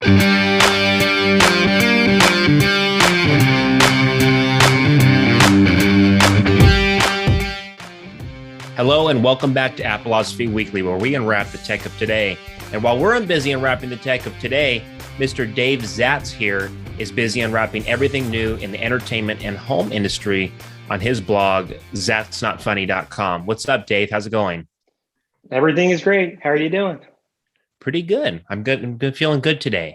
Hello and welcome back to Appleosophy Weekly, where we unwrap the tech of today. And while we're busy unwrapping the tech of today, Mr. Dave Zatz here is busy unwrapping everything new in the entertainment and home industry on his blog, zatsnotfunny.com. What's up, Dave? How's it going? Everything is great. How are you doing? Pretty good. I'm good. I'm good, feeling good today.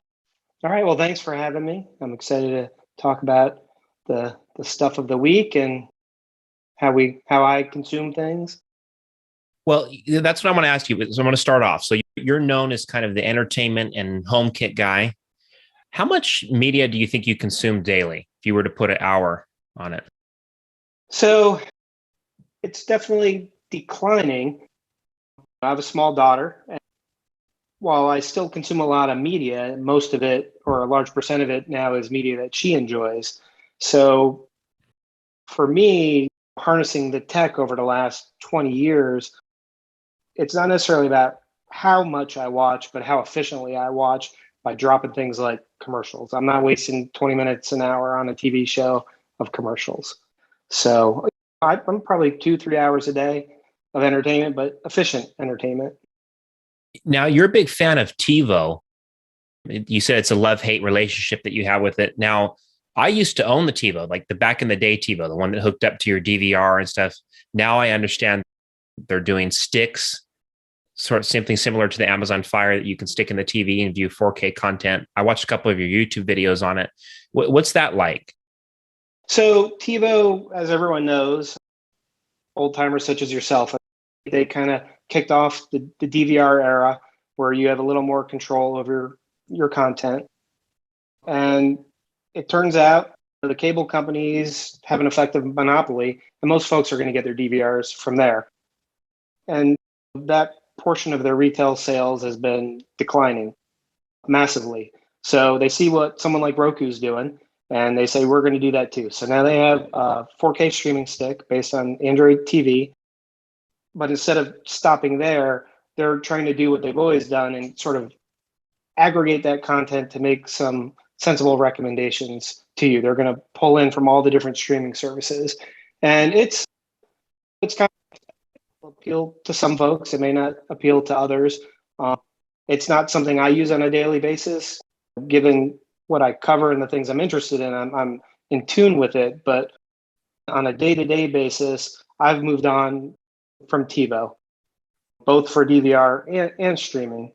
All right. Well, thanks for having me. I'm excited to talk about the stuff of the week and how I consume things. Well, that's what I want to ask you. So I'm going to start off. So you're known as kind of the entertainment and home kit guy. How much media do you think you consume daily if you were to put an hour on it? So it's definitely declining. I have a small daughter, and while I still consume a lot of media, most of it, or a large percent of it now, is media that she enjoys. So for me, harnessing the tech over the last 20 years, it's not necessarily about how much I watch, but how efficiently I watch by dropping things like commercials. I'm not wasting 20 minutes an hour on a TV show of commercials. So I'm probably 2-3 hours a day of entertainment, but efficient entertainment. Now, you're a big fan of TiVo. You said it's a love-hate relationship that you have with it. Now, I used to own the TiVo, like the back in the day TiVo, the one that hooked up to your DVR and stuff. Now I understand they're doing sticks, sort of something similar to the Amazon Fire that you can stick in the TV and view 4K content. I watched a couple of your YouTube videos on it. What's that like? So TiVo, as everyone knows, old timers such as yourself, they kind of kicked off the DVR era where you have a little more control over your content. And it turns out the cable companies have an effective monopoly, and most folks are going to get their DVRs from there. And that portion of their retail sales has been declining massively. So they see what someone like Roku's doing, and they say, we're going to do that too. So now they have a 4K streaming stick based on Android TV. But instead of stopping there, they're trying to do what they've always done and sort of aggregate that content to make some sensible recommendations to you. They're going to pull in from all the different streaming services. And it's kind of appeal to some folks. It may not appeal to others. It's not something I use on a daily basis. Given what I cover and the things I'm interested in, I'm in tune with it. But on a day-to-day basis, I've moved on from TiVo, both for DVR and streaming.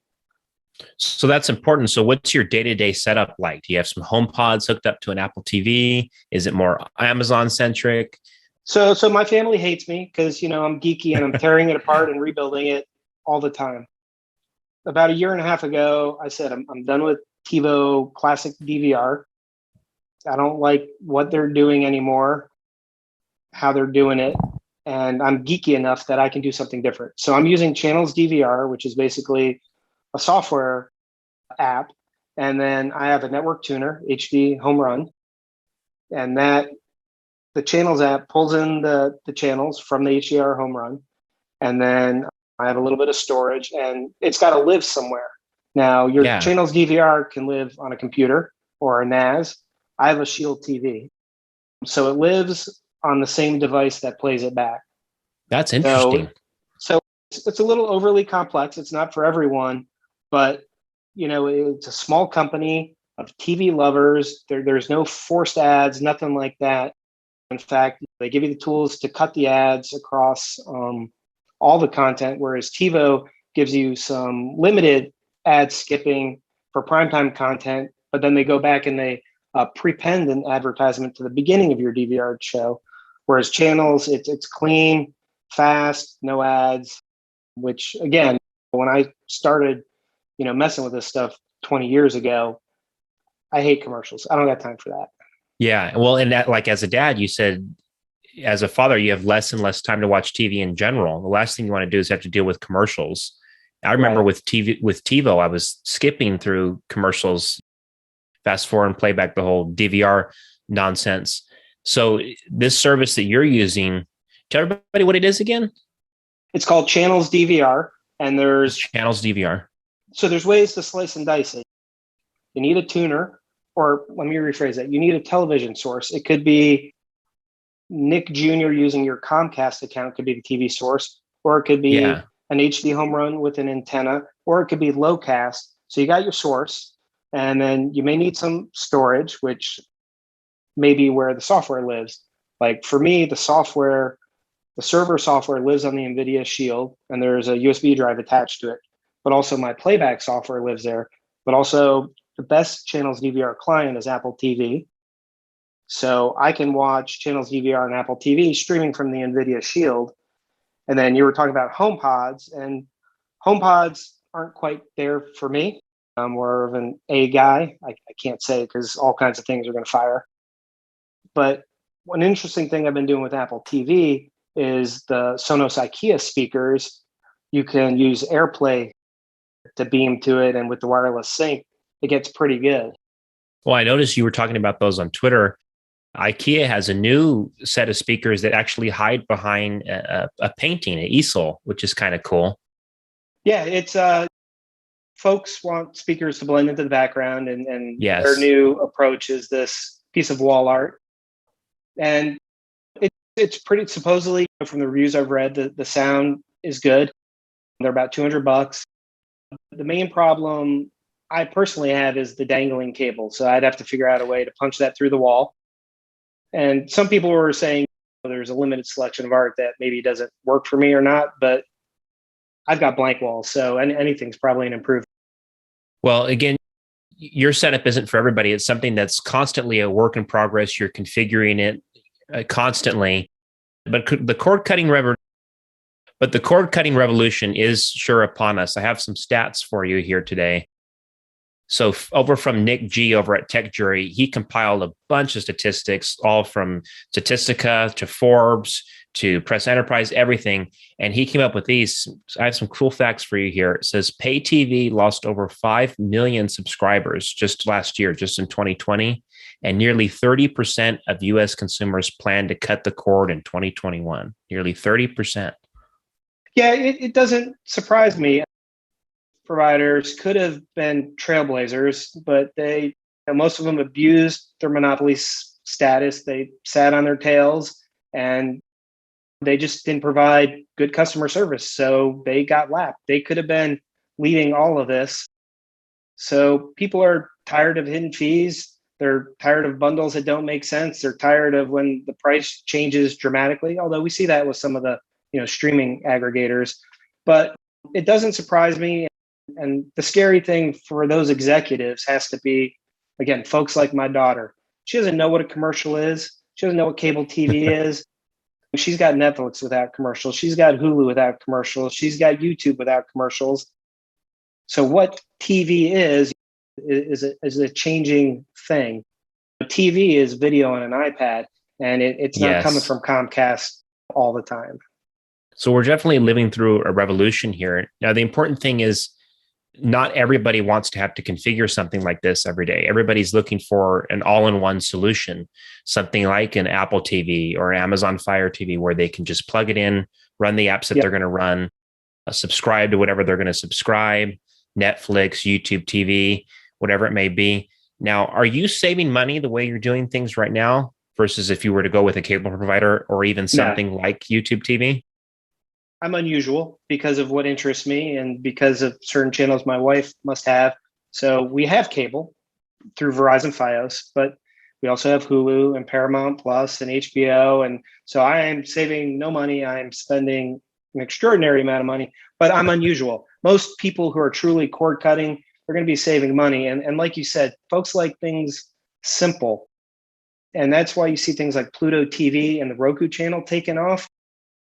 So that's important. So what's your day-to-day setup like? Do you have some home pods hooked up to an Apple TV? Is it more Amazon centric? So my family hates me because, I'm geeky and I'm tearing it apart and rebuilding it all the time. About a year and a half ago, I said, I'm done with TiVo classic DVR. I don't like what they're doing anymore, how they're doing it. And I'm geeky enough that I can do something different. So I'm using Channels DVR, which is basically a software app. And then I have a network tuner, HD Home Run. And the Channels app pulls in the channels from the HDR Home Run. And then I have a little bit of storage, and it's got to live somewhere. Now, your Channels DVR can live on a computer or a NAS. I have a Shield TV. So it lives on the same device that plays it back. That's interesting. So it's a little overly complex. It's not for everyone, but it's a small company of TV lovers. There's no forced ads, nothing like that. In fact, they give you the tools to cut the ads across all the content, whereas TiVo gives you some limited ad skipping for primetime content, but then they go back and they prepend an advertisement to the beginning of your DVR show. Whereas Channels, it's clean, fast, no ads, which again, when I started, messing with this stuff 20 years ago, I hate commercials. I don't got time for that. Yeah. Well, and that, like, as a dad, you said, as a father, you have less and less time to watch TV in general. The last thing you want to do is have to deal with commercials. I remember with TiVo, I was skipping through commercials, fast forward and play back the whole DVR nonsense. So this service that you're using, tell everybody what it is again. It's called Channels DVR, and there's Channels DVR. So there's ways to slice and dice it. you need a tuner, or let me rephrase that. You need a television source. It could be Nick Jr. using your Comcast account could be the TV source, or it could be Yeah. an HD home run with an antenna, or it could be low cast. So you got your source, and then you may need some storage, which may be where the software lives. Like for me, the server software lives on the NVIDIA Shield, and there's a USB drive attached to it. But also my playback software lives there. But also the best channels DVR client is Apple TV. So I can watch channels DVR on Apple TV streaming from the NVIDIA Shield. And then you were talking about HomePods, and HomePods aren't quite there for me. I'm more of an A guy. I can't say because all kinds of things are going to fire. But one interesting thing I've been doing with Apple TV is the Sonos IKEA speakers. You can use AirPlay to beam to it, and with the wireless sync, it gets pretty good. Well, I noticed you were talking about those on Twitter. IKEA has a new set of speakers that actually hide behind a painting, an easel, which is kind of cool. Yeah, it's folks want speakers to blend into the background, and their Yes. new approach is this piece of wall art. And it's pretty, supposedly from the reviews I've read, the sound is good. They're about $200. The main problem I personally have is the dangling cable. So I'd have to figure out a way to punch that through the wall. And some people were saying there's a limited selection of art that maybe doesn't work for me or not, but I've got blank walls. So anything's probably an improvement. Well, again, your setup isn't for everybody. It's something that's constantly a work in progress. You're configuring it constantly, but the cord cutting revolution is sure upon us. I have some stats for you here today. So over from Nick G over at Tech Jury, he compiled a bunch of statistics, all from Statistica to Forbes to Press Enterprise, everything. And he came up with these. I have some cool facts for you here. It says pay TV lost over 5 million subscribers just last year, just in 2020. And nearly 30% of US consumers plan to cut the cord in 2021. Nearly 30%. Yeah, it doesn't surprise me. Providers could have been trailblazers, but most of them abused their monopoly status. They sat on their tails and they just didn't provide good customer service. So they got lapped. They could have been leading all of this. So people are tired of hidden fees. They're tired of bundles that don't make sense. They're tired of when the price changes dramatically, although we see that with some of the streaming aggregators. But it doesn't surprise me. And the scary thing for those executives has to be, again, folks like my daughter. She doesn't know what a commercial is. She doesn't know what cable TV is. She's got Netflix without commercials. She's got Hulu without commercials. She's got YouTube without commercials. So what TV is a changing thing. TV is video on an iPad, and it's not coming from Comcast all the time. So we're definitely living through a revolution here. Now, the important thing is not everybody wants to have to configure something like this every day. Everybody's looking for an all-in-one solution, something like an Apple TV or Amazon Fire TV, where they can just plug it in, run the apps that they're going to run, subscribe to whatever they're going to subscribe, Netflix, YouTube TV, whatever it may be. Now, are you saving money the way you're doing things right now versus if you were to go with a cable provider or even something like YouTube TV? I'm unusual because of what interests me and because of certain channels my wife must have. So we have cable through Verizon Fios, but we also have Hulu and Paramount Plus and HBO. And so I am saving no money. I am spending an extraordinary amount of money, but I'm unusual. Most people who are truly cord cutting, they're going to be saving money. And like you said, folks like things simple. And that's why you see things like Pluto TV and the Roku channel taken off.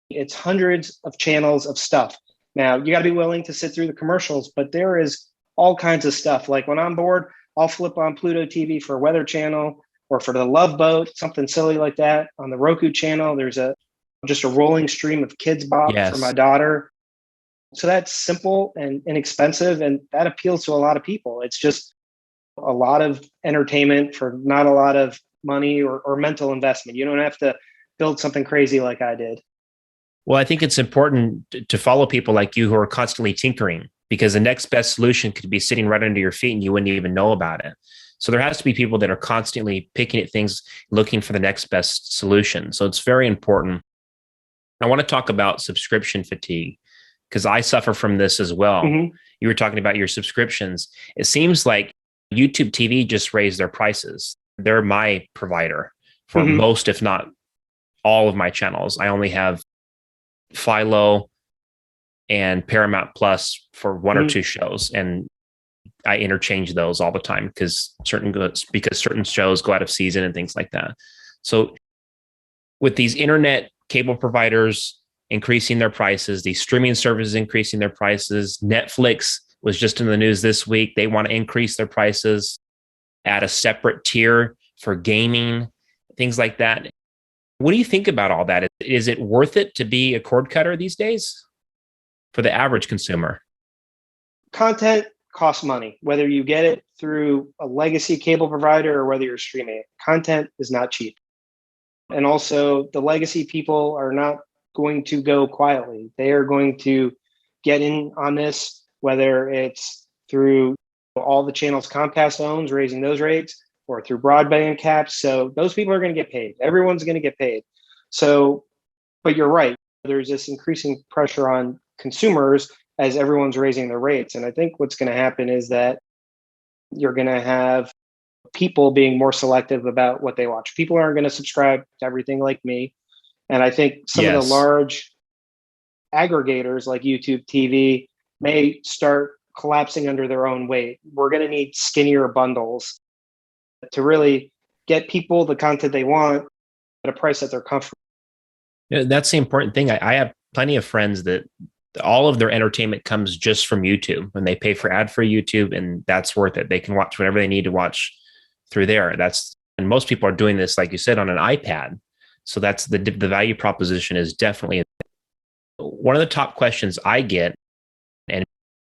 It's hundreds of channels of stuff. Now, you got to be willing to sit through the commercials, but there is all kinds of stuff. Like when I'm bored, I'll flip on Pluto TV for a weather channel or for the Love Boat, something silly like that. On the Roku channel, there's just a rolling stream of Kids Bop for my daughter. So that's simple and inexpensive, and that appeals to a lot of people. It's just a lot of entertainment for not a lot of money or mental investment. You don't have to build something crazy like I did. Well, I think it's important to follow people like you who are constantly tinkering. because the next best solution could be sitting right under your feet and you wouldn't even know about it. So there has to be people that are constantly picking at things, looking for the next best solution. So it's very important. I want to talk about subscription fatigue because I suffer from this as well. Mm-hmm. You were talking about your subscriptions. It seems like YouTube TV just raised their prices. They're my provider for Mm-hmm. most, if not all of my channels. I only have Philo and Paramount Plus for one or Mm-hmm. two shows. And I interchange those all the time because certain shows go out of season and things like that. So with these internet cable providers increasing their prices, these streaming services increasing their prices, Netflix was just in the news this week. They want to increase their prices, add a separate tier for gaming, things like that. What do you think about all that? Is it worth it to be a cord cutter these days for the average consumer? Content costs money, whether you get it through a legacy cable provider or whether you're streaming it. Content is not cheap. And also, the legacy people are not going to go quietly. They are going to get in on this, whether it's through all the channels Comcast owns, raising those rates, or through broadband caps. So those people are going to get paid. Everyone's going to get paid. So, but you're right. There's this increasing pressure on consumers as everyone's raising their rates. And I think what's going to happen is that you're going to have people being more selective about what they watch. People aren't going to subscribe to everything like me. And I think some of the Yes. large aggregators like YouTube TV may start collapsing under their own weight. We're going to need skinnier bundles to really get people the content they want at a price that they're comfortable. Yeah, that's the important thing. I have plenty of friends that all of their entertainment comes just from YouTube, and they pay for ad-free YouTube, and that's worth it. They can watch whatever they need to watch through there. And most people are doing this, like you said, on an iPad. So that's the value proposition is definitely one of the top questions I get, and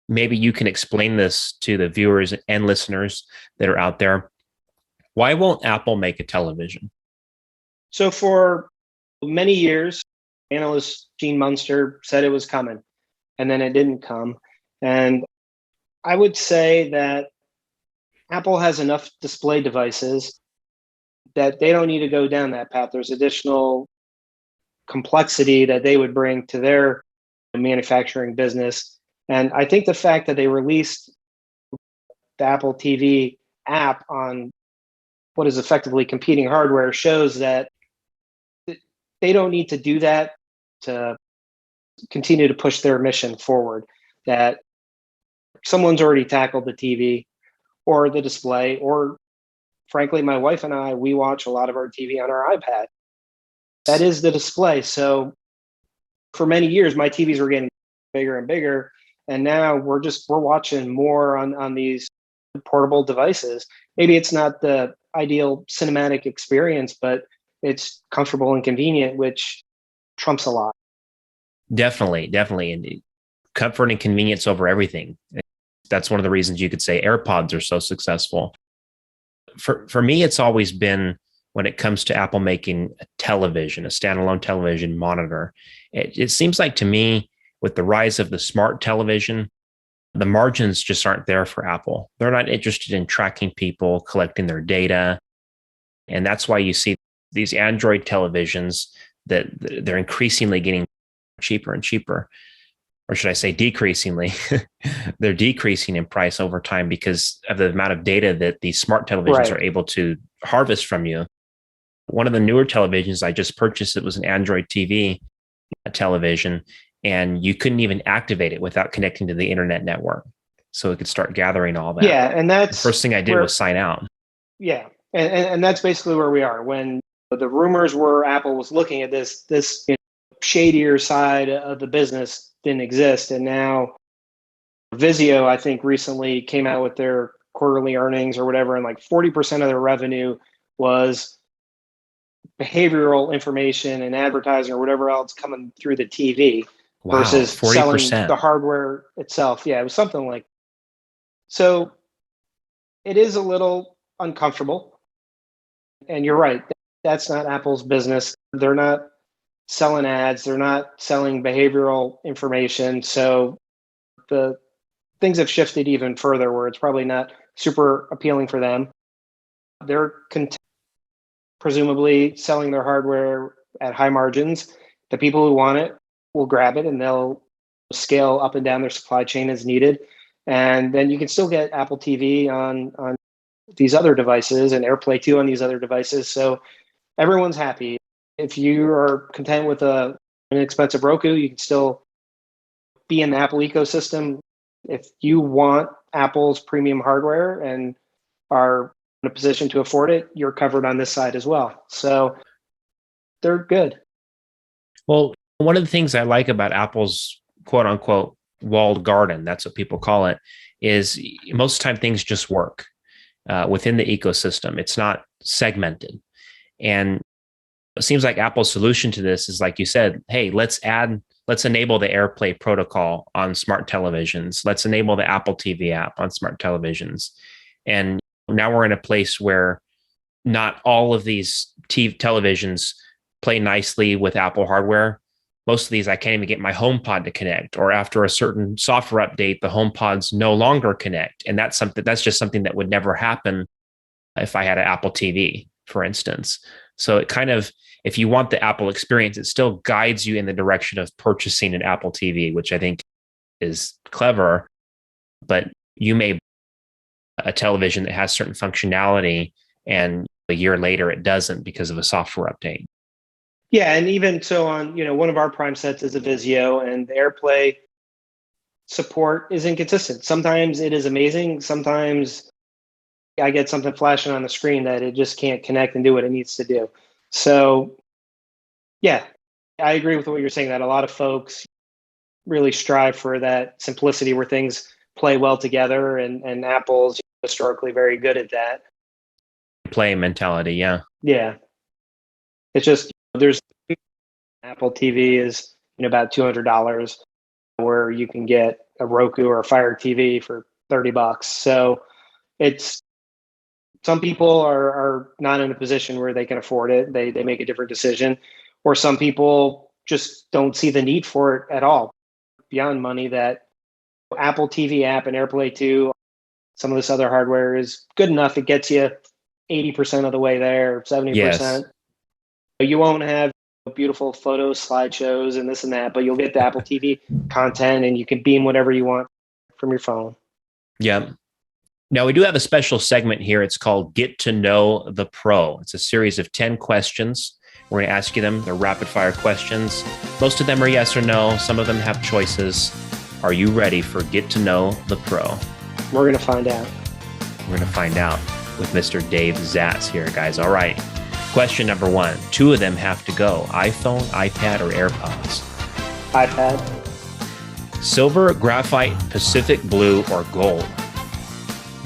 maybe you can explain this to the viewers and listeners that are out there. Why won't Apple make a television? So for many years, analyst Gene Munster said it was coming, and then it didn't come. And I would say that Apple has enough display devices that they don't need to go down that path. There's additional complexity that they would bring to their manufacturing business. And I think the fact that they released the Apple TV app on what is effectively competing hardware shows that they don't need to do that to continue to push their mission forward, that someone's already tackled the TV or the display, or frankly, my wife and I, we watch a lot of our TV on our iPad. That is the display. So for many years, my TVs were getting bigger and bigger. And now we're watching more on these portable devices. Maybe it's not the ideal cinematic experience, but it's comfortable and convenient, which trumps a lot. Definitely. And comfort and convenience over everything. That's one of the reasons you could say AirPods are so successful. For me, it's always been when it comes to Apple making a television, a standalone television monitor. It seems like to me, with the rise of the smart television, the margins just aren't there for Apple. They're not interested in tracking people, collecting their data. And that's why you see these Android televisions that they're increasingly getting cheaper and cheaper. Or should I say decreasingly? They're decreasing in price over time because of the amount of data that these smart televisions are able to harvest from you. One of the newer televisions I just purchased, it was an Android TV television, and you couldn't even activate it without connecting to the internet network. So it could start gathering all that. Yeah, and that's the first thing I did was sign out. Yeah, and that's basically where we are. When the rumors were Apple was looking at this shadier side of the business didn't exist, and now Vizio, I think, recently came out with their quarterly earnings or whatever, and like 40% of their revenue was behavioral information and advertising or whatever else coming through the TV versus 40%. selling the hardware itself. Yeah, it was something like. So it is a little uncomfortable. And you're right. That's not Apple's business. They're not selling ads. They're not selling behavioral information. So the things have shifted even further where it's probably not super appealing for them. They're presumably selling their hardware at high margins. The people who want it will grab it and they'll scale up and down their supply chain as needed. And then you can still get Apple TV on these other devices and AirPlay 2 on these other devices. So everyone's happy. If you are content with an inexpensive Roku, you can still be in the Apple ecosystem. If you want Apple's premium hardware and are in a position to afford it, you're covered on this side as well. So they're good. Well, one of the things I like about Apple's quote unquote walled garden, that's what people call it, is most of the time things just work within the ecosystem. It's not segmented. And it seems like Apple's solution to this is, like you said, hey, let's enable the AirPlay protocol on smart televisions. Let's enable the Apple TV app on smart televisions. And now we're in a place where not all of these televisions play nicely with Apple hardware. Most of these, I can't even get my HomePod to connect, or after a certain software update, the HomePods no longer connect. And that's just something that would never happen if I had an Apple TV, for instance. So it kind of, if you want the Apple experience, it still guides you in the direction of purchasing an Apple TV, which I think is clever. But you may a television that has certain functionality and a year later it doesn't because of a software update. Yeah, and even so on, one of our prime sets is a Vizio, and the AirPlay support is inconsistent. Sometimes it is amazing. Sometimes I get something flashing on the screen that it just can't connect and do what it needs to do. So yeah, I agree with what you're saying, that a lot of folks really strive for that simplicity where things play well together, and Apple's historically very good at that. Play mentality, yeah. Yeah. It's just, there's Apple TV is about $200, where you can get a Roku or a Fire TV for $30. So it's, some people are not in a position where they can afford it. They make a different decision, or some people just don't see the need for it at all beyond money. That Apple TV app and AirPlay 2, some of this other hardware is good enough. It gets you 80% of the way there, 70%. Yes. You won't have beautiful photos, slideshows, and this and that, but you'll get the Apple TV content and you can beam whatever you want from your phone. Yeah. Now, we do have a special segment here. It's called Get to Know the Pro. It's a series of 10 questions. We're going to ask you them. They're rapid fire questions. Most of them are yes or no. Some of them have choices. Are you ready for Get to Know the Pro? We're going to find out. We're going to find out with Mr. Dave Zatz here, guys. All right. Question number 1. 2 of them have to go. iPhone, iPad, or AirPods? iPad. Silver, graphite, Pacific blue, or gold?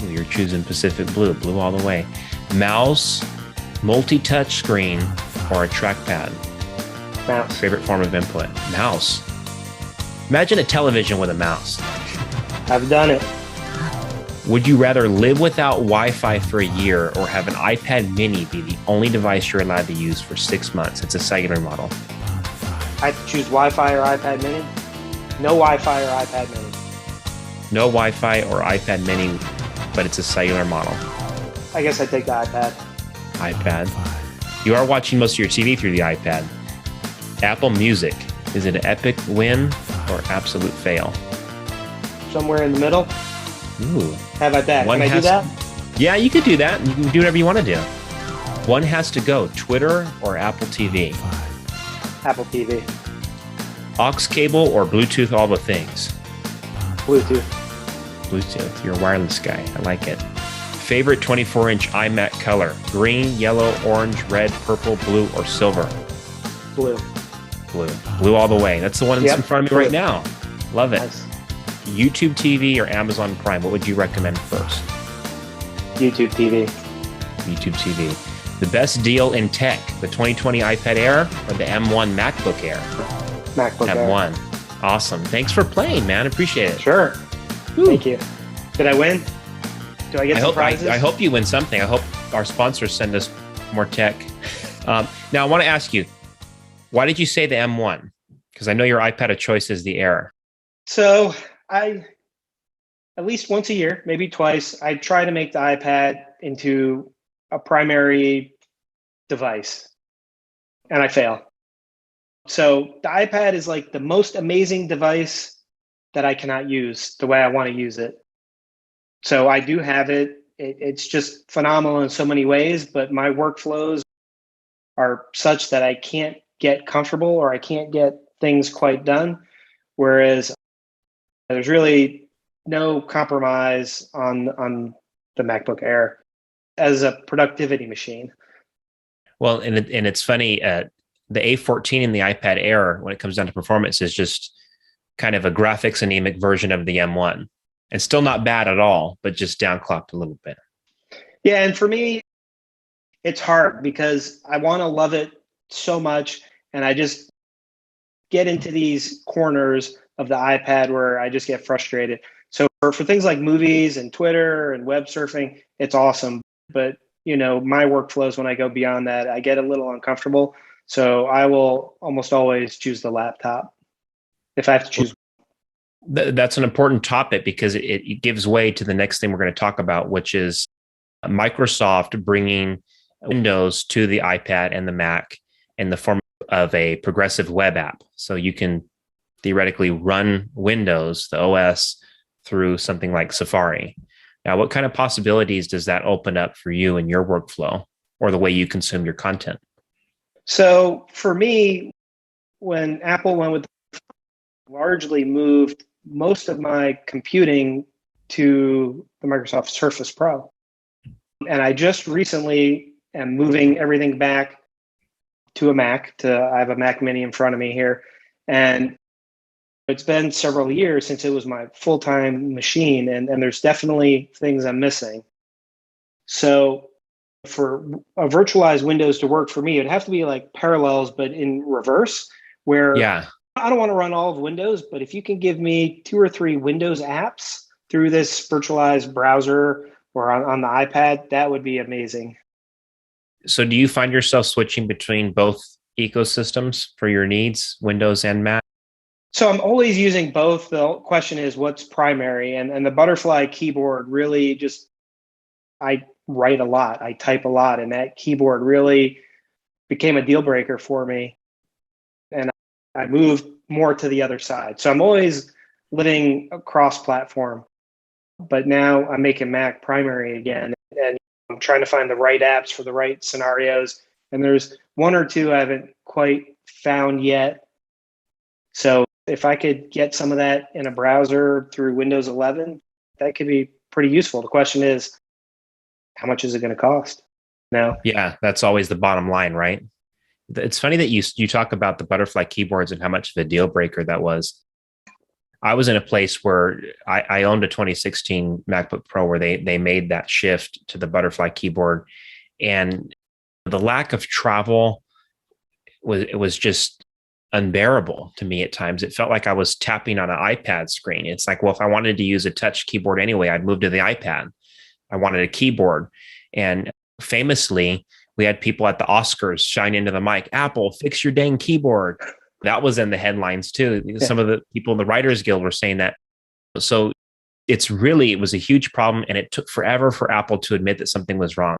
Ooh, you're choosing Pacific blue. Blue all the way. Mouse, multi-touch screen, or a trackpad? Mouse. Favorite form of input? Mouse. Imagine a television with a mouse. I've done it. Would you rather live without Wi-Fi for a year or have an iPad mini be the only device you're allowed to use for 6 months? It's a cellular model. I have to choose Wi-Fi or iPad mini? No Wi-Fi or iPad mini. No Wi-Fi or iPad mini, but it's a cellular model. I guess I'd take the iPad. iPad. You are watching most of your TV through the iPad. Apple Music. Is it an epic win or absolute fail? Somewhere in the middle. Ooh. How about that? Can I do that? Yeah, you could do that. You can do whatever you want to do. One has to go. Twitter or Apple TV? Apple TV. Aux cable or Bluetooth, all the things? Bluetooth. Bluetooth. You're a wireless guy. I like it. Favorite 24-inch iMac color? Green, yellow, orange, red, purple, blue, or silver? Blue. Blue. Blue all the way. That's the one that's in front of me right now. Love it. Nice. YouTube TV or Amazon Prime? What would you recommend first? YouTube TV. YouTube TV. The best deal in tech, the 2020 iPad Air or the M1 MacBook Air? MacBook Air. M1. Awesome. Thanks for playing, man. Appreciate it. Sure. Woo. Thank you. Did I win? Do I get some prizes? I hope you win something. I hope our sponsors send us more tech. Now, I want to ask you, why did you say the M1? Because I know your iPad of choice is the Air. So I at least once a year, maybe twice, I try to make the iPad into a primary device, and I fail. So the iPad is like the most amazing device that I cannot use the way I want to use it. So I do have it. It's just phenomenal in so many ways, but my workflows are such that I can't get comfortable or I can't get things quite done. Whereas there's really no compromise on the MacBook Air as a productivity machine. Well, and it's funny, the A14 and the iPad Air, when it comes down to performance, is just kind of a graphics anemic version of the M1. And still not bad at all, but just downclocked a little bit. Yeah, and for me, it's hard because I want to love it so much, and I just get into these corners of the iPad where I just get frustrated. So for things like movies and Twitter and web surfing, it's awesome. But my workflows, when I go beyond that, I get a little uncomfortable. So I will almost always choose the laptop if I have to choose. That's an important topic because it gives way to the next thing we're going to talk about, which is Microsoft bringing Windows to the iPad and the Mac in the form of a progressive web app. So you can theoretically run Windows, the OS, through something like Safari. Now, what kind of possibilities does that open up for you in your workflow or the way you consume your content? So for me, when Apple went with, largely moved most of my computing to the Microsoft Surface Pro. And I just recently am moving everything back to a Mac. I have a Mac Mini in front of me here. And it's been several years since it was my full-time machine, and there's definitely things I'm missing. So for a virtualized Windows to work for me, it'd have to be like Parallels, but in reverse, where I don't want to run all of Windows, but if you can give me 2 or 3 Windows apps through this virtualized browser or on the iPad, that would be amazing. So do you find yourself switching between both ecosystems for your needs, Windows and Mac? So I'm always using both. The question is what's primary, and the butterfly keyboard really just, I write a lot, I type a lot, and that keyboard really became a deal breaker for me. And I moved more to the other side. So I'm always living across platform, but now I'm making Mac primary again. And I'm trying to find the right apps for the right scenarios. And there's 1 or 2 I haven't quite found yet. So if I could get some of that in a browser through Windows 11, that could be pretty useful. The question is, how much is it going to cost? Now, yeah, that's always the bottom line, right? It's funny that you talk about the butterfly keyboards and how much of a deal breaker that was. I was in a place where I owned a 2016 MacBook Pro where they made that shift to the butterfly keyboard, and the lack of travel was just unbearable to me at times. It felt like I was tapping on an iPad screen. It's like, well, if I wanted to use a touch keyboard anyway, I'd move to the iPad. I wanted a keyboard. And famously, we had people at the Oscars shine into the mic, Apple, fix your dang keyboard. That was in the headlines too. Yeah. Some of the people in the Writers Guild were saying that. So it was a huge problem, and it took forever for Apple to admit that something was wrong.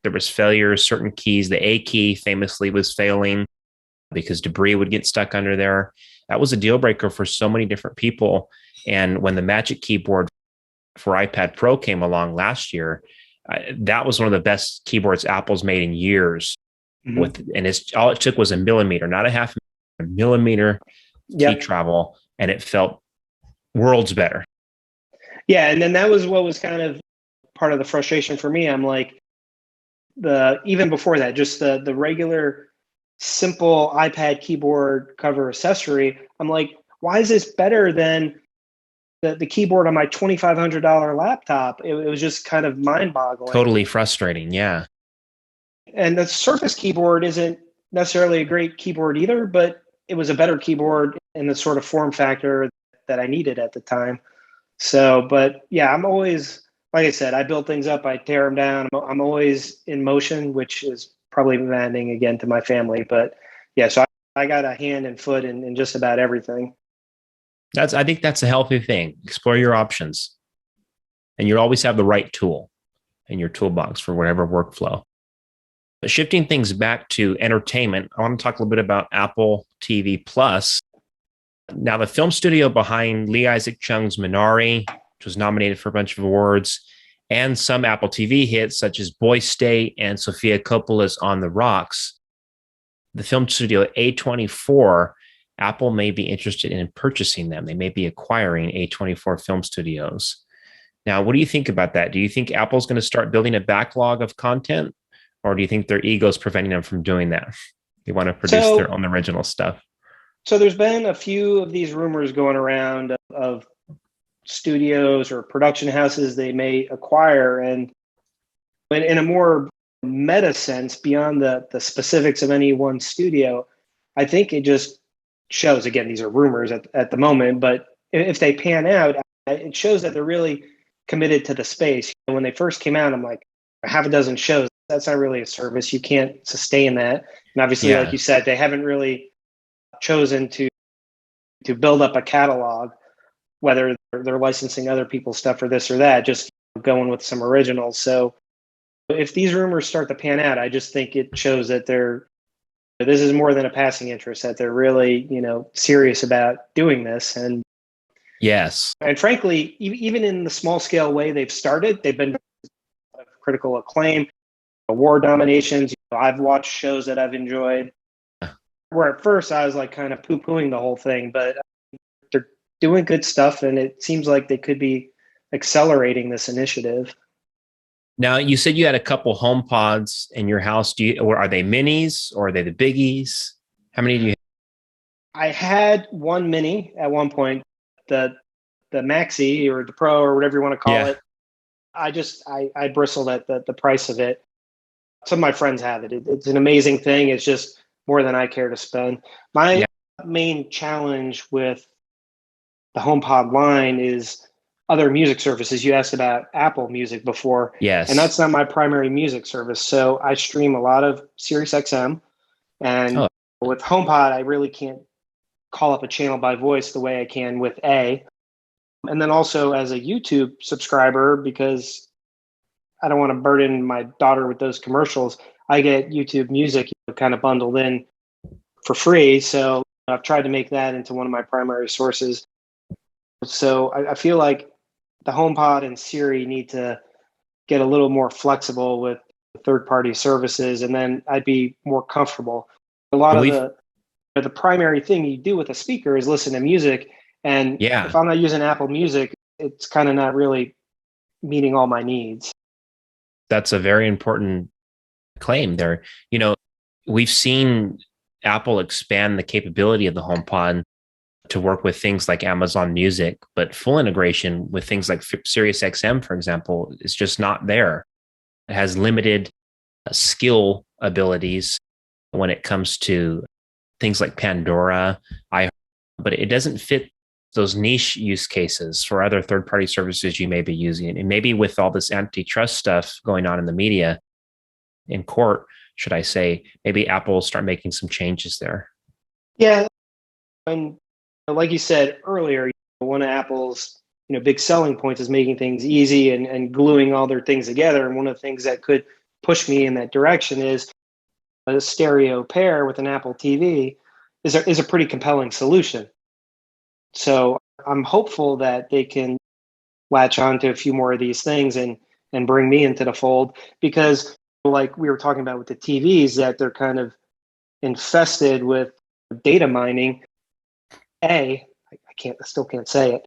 There was failures, certain keys. The A key famously was failing because debris would get stuck under there. That was a deal breaker for so many different people. And when the Magic Keyboard for iPad Pro came along last year, that was one of the best keyboards Apple's made in years. Mm-hmm. And all it took was a millimeter, not a half millimeter key travel, and it felt worlds better. Yeah, and then that was what was kind of part of the frustration for me. I'm like, even before that, just the regular simple iPad keyboard cover accessory, I'm like, why is this better than the keyboard on my $2,500 laptop? It was just kind of mind-boggling. Totally frustrating, yeah. And the Surface keyboard isn't necessarily a great keyboard either, but it was a better keyboard in the sort of form factor that I needed at the time. So, but yeah, I'm always, like I said, I build things up, I tear them down. I'm always in motion, which is probably demanding again to my family. But yeah, so I got a hand and foot in just about everything. I think that's a healthy thing. Explore your options. and you'll always have the right tool in your toolbox for whatever workflow. But shifting things back to entertainment, I want to talk a little bit about Apple TV Plus. Now, the film studio behind Lee Isaac Chung's Minari, which was nominated for a bunch of awards, and some Apple TV hits such as Boy State and Sofia Coppola's On the Rocks, the film studio A24, Apple may be interested in purchasing them. They may be acquiring A24 film studios. Now, what do you think about that? Do you think Apple's going to start building a backlog of content, or do you think their ego is preventing them from doing that? They want to produce their own original stuff. So there's been a few of these rumors going around of studios or production houses they may acquire. And in a more meta sense, beyond the specifics of any one studio, I think it just shows, again, these are rumors at the moment, but if they pan out, it shows that they're really committed to the space. When they first came out, I'm like, half a dozen shows, that's not really a service. You can't sustain that. And obviously, like you said, they haven't really chosen to build up a catalog, whether they're licensing other people's stuff or this or that, just going with some originals. So if these rumors start to pan out, I just think it shows that this is more than a passing interest, that they're really, serious about doing this. And yes, and frankly, even in the small scale way they've started, they've been critical acclaim, award nominations. I've watched shows that I've enjoyed, where at first I was like kind of poo-pooing the whole thing, but they're doing good stuff, and it seems like they could be accelerating this initiative. Now, you said you had a couple HomePods in your house. Or are they minis, or are they the biggies? How many do you have? I had one mini at one point, the Maxi or the Pro or whatever you want to call it. I bristled at the price of it. Some of my friends have it. It's an amazing thing. It's just more than I care to spend. My main challenge with the HomePod line is other music services. You asked about Apple Music before. Yes. And that's not my primary music service. So I stream a lot of SiriusXM. And with HomePod, I really can't call up a channel by voice the way I can with A. And then also as a YouTube subscriber, because I don't want to burden my daughter with those commercials, I get YouTube Music kind of bundled in for free. So I've tried to make that into one of my primary sources. So I feel like the HomePod and Siri need to get a little more flexible with third-party services, and then I'd be more comfortable. A lot of the primary thing you do with a speaker is listen to music, and if I'm not using Apple Music, it's kind of not really meeting all my needs. That's a very important claim there. We've seen Apple expand the capability of the HomePod to work with things like Amazon Music, but full integration with things like SiriusXM, for example, is just not there. It has limited skill abilities when it comes to things like Pandora, but it doesn't fit those niche use cases for other third-party services you may be using. And maybe with all this antitrust stuff going on in the media, in court, should I say, maybe Apple will start making some changes there. Yeah. And like you said earlier, one of Apple's big selling points is making things easy and gluing all their things together. And one of the things that could push me in that direction is a stereo pair with an Apple TV is a pretty compelling solution. So I'm hopeful that they can latch on to a few more of these things and bring me into the fold, because like we were talking about with the TVs, that they're kind of infested with data mining. I still can't say it.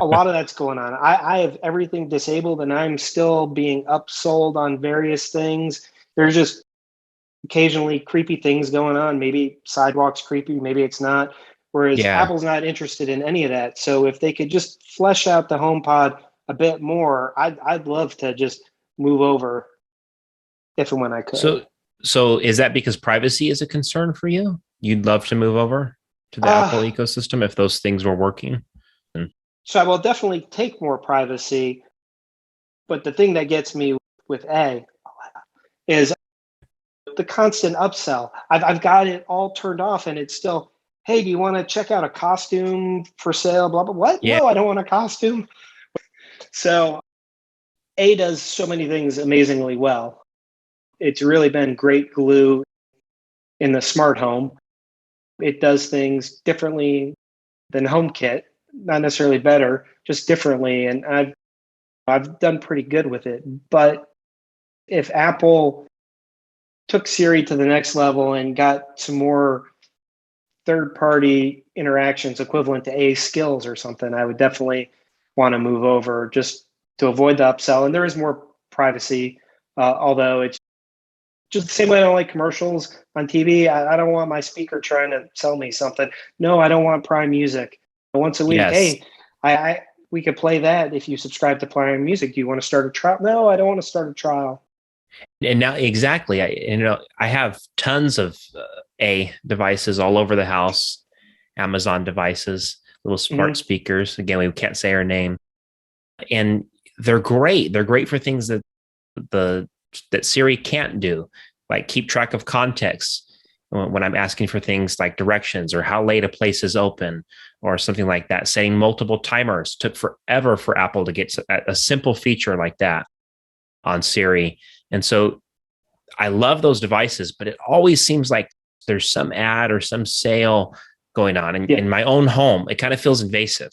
A lot of that's going on. I have everything disabled, and I'm still being upsold on various things. There's just occasionally creepy things going on. Maybe Sidewalk's creepy, maybe it's not. Whereas Apple's not interested in any of that. So if they could just flesh out the HomePod a bit more, I'd love to just move over if and when I could. So is that because privacy is a concern for you? You'd love to move over to the Apple ecosystem if those things were working? So I will definitely take more privacy. But the thing that gets me with A is the constant upsell. I've got it all turned off, and it's still, hey, do you want to check out a costume for sale? Blah, blah, what? Yeah. No, I don't want a costume. So A does so many things amazingly well. It's really been great glue in the smart home. It does things differently than HomeKit, not necessarily better, just differently. And I've done pretty good with it. But if Apple took Siri to the next level and got some more third-party interactions equivalent to A skills or something, I would definitely want to move over just to avoid the upsell. And there is more privacy, although it's just the same way I don't like commercials on TV. I don't want my speaker trying to sell me something. No, I don't want Prime Music. Once a week, Yes. hey, we could play that if you subscribe to Prime Music. Do you want to start a trial? No, I don't want to start a trial. And now, exactly, I have tons of A devices all over the house, Amazon devices, little smart speakers. Again, we can't say our name, and they're great. They're great for things that Siri can't do, like keep track of context when I'm asking for things like directions or how late a place is open or something like that. Setting multiple timers took forever for Apple to get a simple feature like that on Siri. And so I love those devices, but it always seems like there's some ad or some sale going on in my own home. It kind of feels invasive.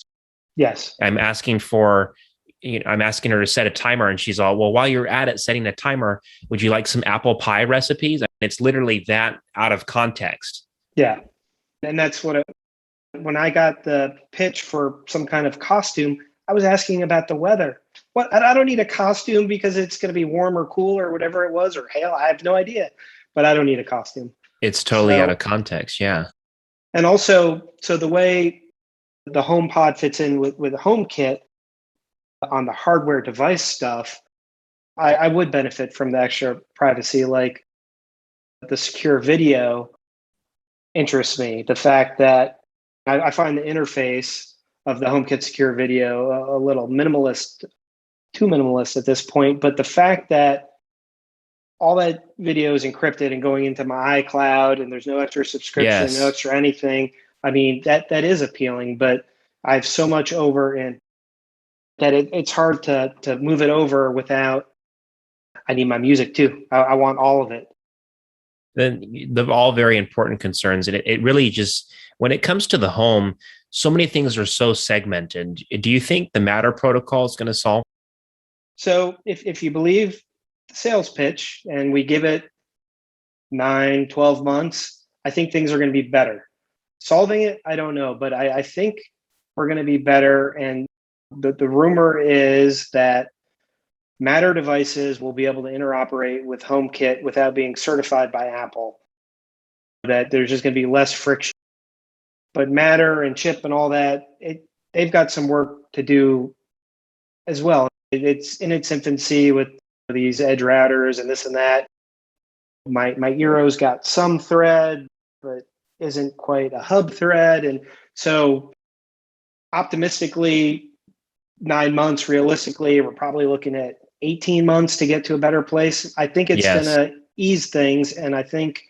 Yes. I'm asking her to set a timer, and she's all, well, while you're at it setting a timer, would you like some apple pie recipes? And it's literally that out of context. Yeah. And that's when I got the pitch for some kind of costume, I was asking about the weather. What? I don't need a costume because it's going to be warm or cool or whatever it was, or hail. I have no idea, but I don't need a costume. It's totally out of context. Yeah. And also, so the way the HomePod fits in with HomeKit on the hardware device stuff, I would benefit from the extra privacy, like the secure video interests me. The fact that I find the interface of the HomeKit secure video a little minimalist, too minimalist at this point. But the fact that all that video is encrypted and going into my iCloud and there's no extra subscription, no extra anything. I mean, that is appealing, but I have so much over in that it's hard to move it over without, I need my music too. I want all of it. Then they're all very important concerns. And it really just, when it comes to the home, so many things are so segmented. Do you think the Matter protocol is going to solve? So if you believe the sales pitch and we give it 9, 12 months, I think things are going to be better. Solving it, I don't know, but I think we're going to be better. And the rumor is that Matter devices will be able to interoperate with HomeKit without being certified by Apple, that there's just going to be less friction. But Matter and chip and all that, they've got some work to do as well. It's in its infancy with these edge routers and this and that. My Eero's got some thread, but isn't quite a hub thread. And so optimistically, 9 months, realistically, we're probably looking at 18 months to get to a better place. I think it's going to ease things. And I think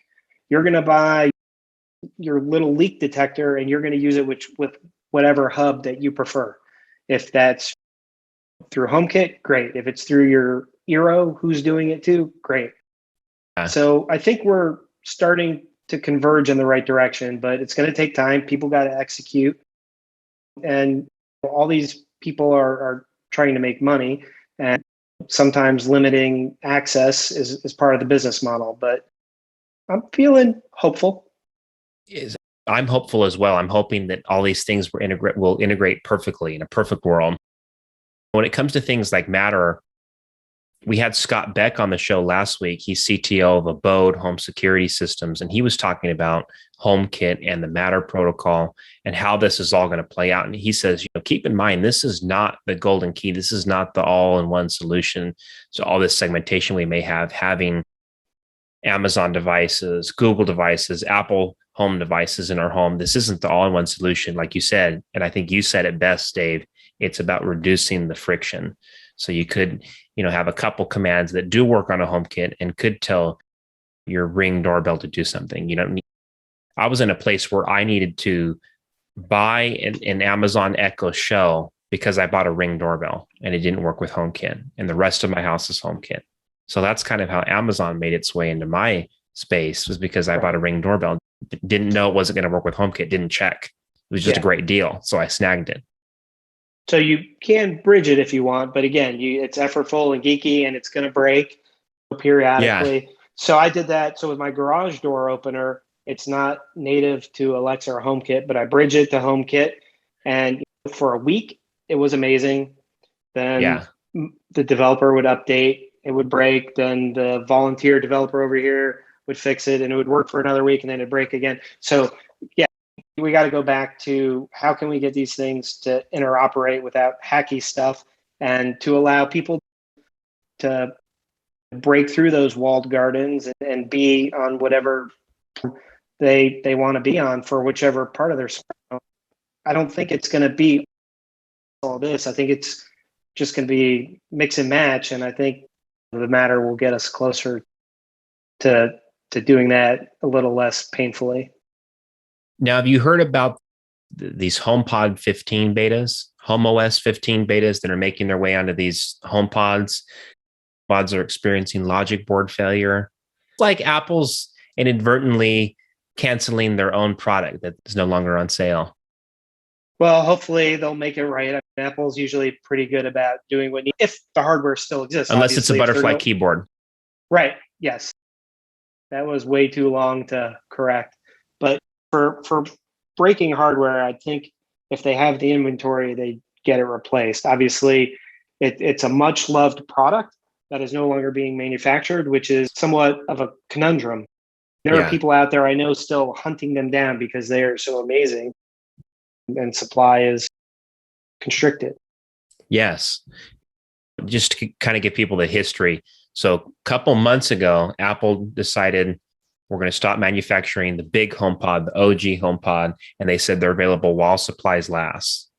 you're going to buy your little leak detector and you're going to use it with whatever hub that you prefer. If that's through HomeKit, great. If it's through your Eero, who's doing it too, great. So I think we're starting to converge in the right direction, but it's going to take time. People got to execute. And all these people are trying to make money. And sometimes limiting access is part of the business model. But I'm feeling hopeful. I'm hopeful as well. I'm hoping that all these things will integrate perfectly in a perfect world. When it comes to things like Matter, we had Scott Beck on the show last week. He's CTO of Abode Home Security Systems, and he was talking about HomeKit and the Matter protocol and how this is all going to play out. And he says, keep in mind, this is not the golden key. This is not the all-in-one solution. So all this segmentation we may have, having Amazon devices, Google devices, Apple home devices in our home. This isn't the all-in-one solution, like you said. And I think you said it best, Dave. It's about reducing the friction. So you could, have a couple commands that do work on a HomeKit and could tell your Ring doorbell to do something. I was in a place where I needed to buy an Amazon Echo Show because I bought a Ring doorbell and it didn't work with HomeKit, and the rest of my house is HomeKit. So that's kind of how Amazon made its way into my space, was because I bought a Right. Ring doorbell, didn't know it wasn't going to work with HomeKit, didn't check. It was just a Yeah. great deal, so I snagged it. So you can bridge it if you want, but again, it's effortful and geeky, and it's going to break Yeah, periodically. So I did that. So with my garage door opener, it's not native to Alexa or HomeKit, but I bridge it to HomeKit, and for a week it was amazing. Then yeah. the developer would update, it would break. Then the volunteer developer over here would fix it, and it would work for another week, and then it'd break again. So yeah, we got to go back to how can we get these things to interoperate without hacky stuff, and to allow people to break through those walled gardens and be on whatever they want to be on for whichever part of their spectrum. I don't think it's going to be all this. I think it's just going to be mix and match, and I think the Matter will get us closer to doing that a little less painfully. Now, have you heard about these HomePod 15 betas, HomeOS 15 betas that are making their way onto these HomePods? Pods are experiencing logic board failure. It's like Apple's inadvertently canceling their own product that is no longer on sale. Well, hopefully they'll make it right. I mean, Apple's usually pretty good about doing if the hardware still exists. Unless it's a Obviously, if they're butterfly no keyboard. right, yes, that was way too long to correct. But for breaking hardware, I think if they have the inventory, they get it replaced. Obviously, it's a much loved product that is no longer being manufactured, which is somewhat of a conundrum. There are Yeah. people out there I know still hunting them down because they are so amazing, and supply is constricted. Yes. Just to kind of give people the history. So a couple months ago, Apple decided we're going to stop manufacturing the big HomePod, the OG HomePod, and they said they're available while supplies last.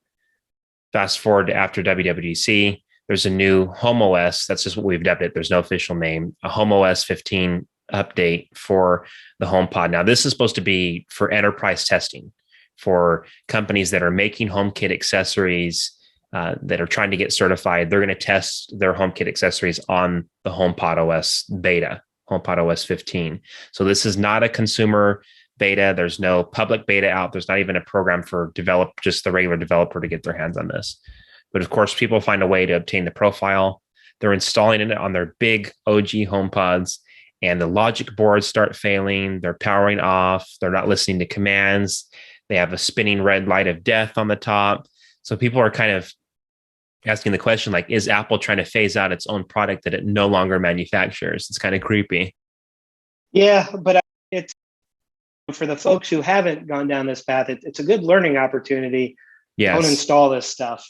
Fast forward to after WWDC, there's a new HomeOS. That's just what we've dubbed it. There's no official name. A HomeOS 15 update for the HomePod. Now, this is supposed to be for enterprise testing for companies that are making HomeKit accessories that are trying to get certified. They're going to test their HomeKit accessories on the HomePod OS beta, HomePod OS 15. So this is not a consumer beta. There's no public beta out. There's not even a program for just the regular developer to get their hands on this. But of course, people find a way to obtain the profile. They're installing it on their big OG HomePods, and the logic boards start failing. They're powering off. They're not listening to commands. They have a spinning red light of death on the top. So people are kind of asking the question, like, is Apple trying to phase out its own product that it no longer manufactures? It's kind of creepy. Yeah, but it's for the folks who haven't gone down this path, it's a good learning opportunity. Don't Yes. install this stuff.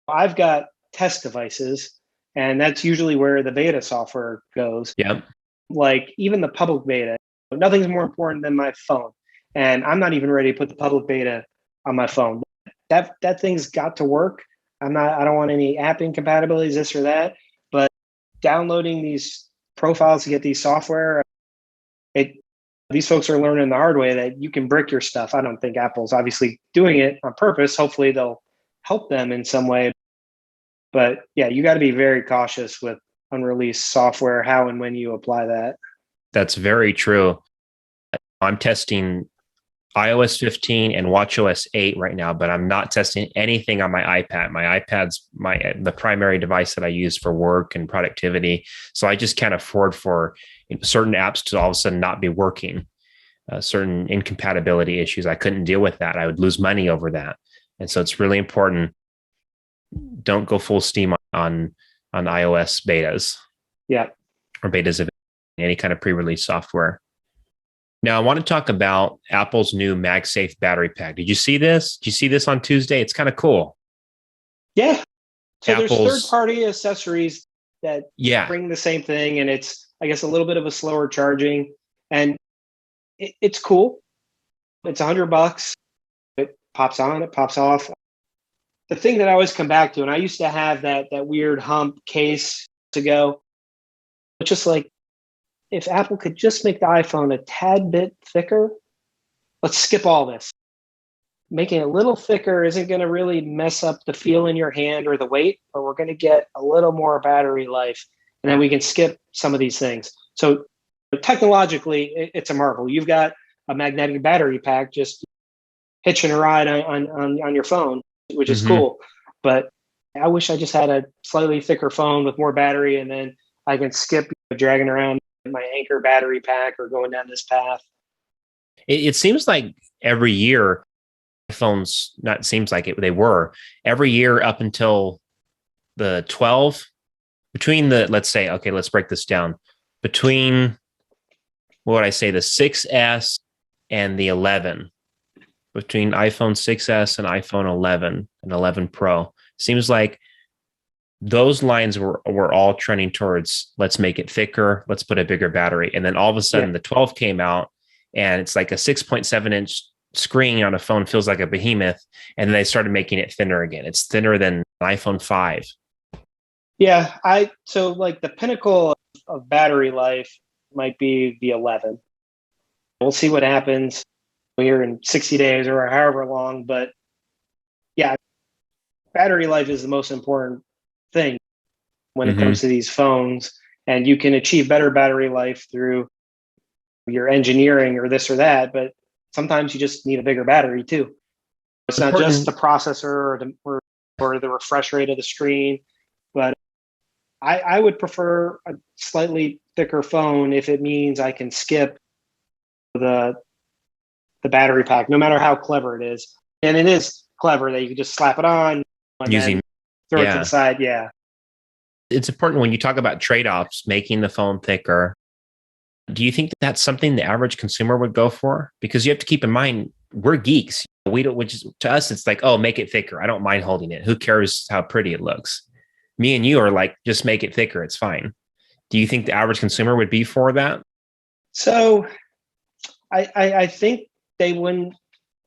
I've got test devices, and that's usually where the beta software goes. Yep. Like even the public beta, nothing's more important than my phone. And I'm not even ready to put the public beta on my phone. That thing's got to work. I don't want any app incompatibilities, this or that. But downloading these profiles to get these software, these folks are learning the hard way that you can brick your stuff. I don't think Apple's obviously doing it on purpose. Hopefully they'll help them in some way. But yeah, you got to be very cautious with unreleased software, how and when you apply that. That's very true. I'm testing iOS 15 and watchOS 8 right now, but I'm not testing anything on my iPad. My iPad's the primary device that I use for work and productivity. So I just can't afford for certain apps to all of a sudden not be working. Certain incompatibility issues, I couldn't deal with that. I would lose money over that. And so it's really important. Don't go full steam on iOS betas. Yeah. Or betas of any kind of pre-release software. Now, I want to talk about Apple's new MagSafe battery pack. Did you see this? Did you see this on Tuesday? It's kind of cool. Yeah. So there's Apple's third-party accessories that bring the same thing, and it's, I guess, a little bit of a slower charging, and it's cool. It's $100. It pops on, it pops off. The thing that I always come back to, and I used to have that weird hump case ago, it's just like, if Apple could just make the iPhone a tad bit thicker, let's skip all this. making it a little thicker isn't going to really mess up the feel in your hand or the weight, but we're going to get a little more battery life. And then we can skip some of these things. So technologically, it's a marvel. You've got a magnetic battery pack just hitching a ride on your phone, which is cool. But I wish I just had a slightly thicker phone with more battery, and then I can skip dragging around my Anchor battery pack or going down this path. It seems like every year, phones, not seems like it, they were every year up until the 12, between the, let's say, okay, let's break this down. Between, what would I say, the 6S and the 11, between iPhone 6S and iPhone 11 and 11 Pro, seems like those lines were all trending towards, let's make it thicker, let's put a bigger battery. And then all of a sudden the 12 came out, and it's like a 6.7-inch screen on a phone, feels like a behemoth. And then they started making it thinner again. It's thinner than an iPhone 5. Yeah, so like the pinnacle of battery life might be the 11. We'll see what happens here in 60 days or however long. But yeah, battery life is the most important thing when it comes to these phones. And you can achieve better battery life through your engineering or this or that, but sometimes you just need a bigger battery too. It's not just the processor or the refresh rate of the screen, but I would prefer a slightly thicker phone if it means I can skip the battery pack, no matter how clever it is. And it is clever that you can just slap it on and then throw it to the side. Yeah. It's important when you talk about trade-offs, making the phone thicker. Do you think that's something the average consumer would go for? Because you have to keep in mind, we're geeks. We don't, which is, to us, it's like, oh, make it thicker. I don't mind holding it. Who cares how pretty it looks? Me and you are like, just make it thicker. It's fine. Do you think the average consumer would be for that? So I think they wouldn't.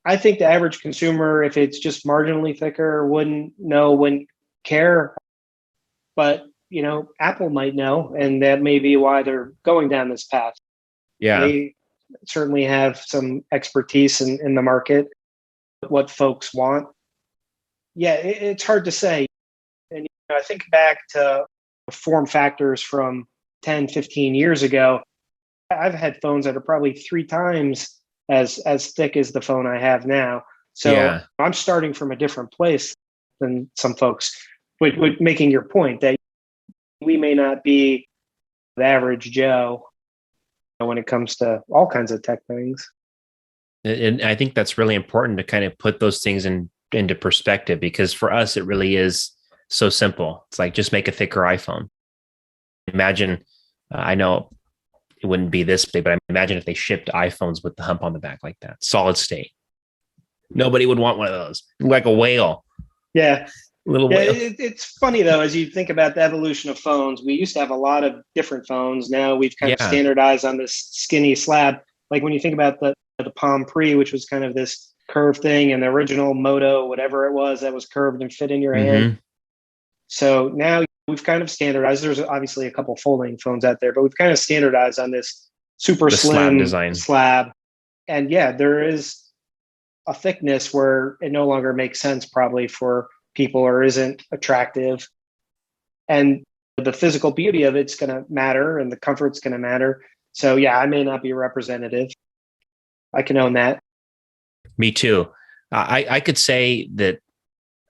I think the average consumer, if it's just marginally thicker, wouldn't care. But Apple might know, and that may be why they're going down this path. Yeah. They certainly have some expertise in the market, what folks want. Yeah, it's hard to say. And I think back to form factors from 10, 15 years ago. I've had phones that are probably 3 times as thick as the phone I have now. So I'm starting from a different place than some folks, with making your point that we may not be the average Joe when it comes to all kinds of tech things. And I think that's really important to kind of put those things into perspective, because for us, it really is so simple. It's like, just make a thicker iPhone. Imagine, I know it wouldn't be this big, but I imagine if they shipped iPhones with the hump on the back like that, solid state. Nobody would want one of those, like a whale. Yeah. Little whale. It's funny, though, as you think about the evolution of phones. We used to have a lot of different phones. Now we've kind of standardized on this skinny slab. Like when you think about the Palm Pre, which was kind of this curved thing, and the original Moto, whatever it was, that was curved and fit in your hand. So now we've kind of standardized. There's obviously a couple folding phones out there, but we've kind of standardized on this super slim slab. And yeah, there is a thickness where it no longer makes sense probably for people, or isn't attractive. And the physical beauty of it's going to matter, and the comfort's going to matter. So yeah, I may not be representative. I can own that. Me too. I could say that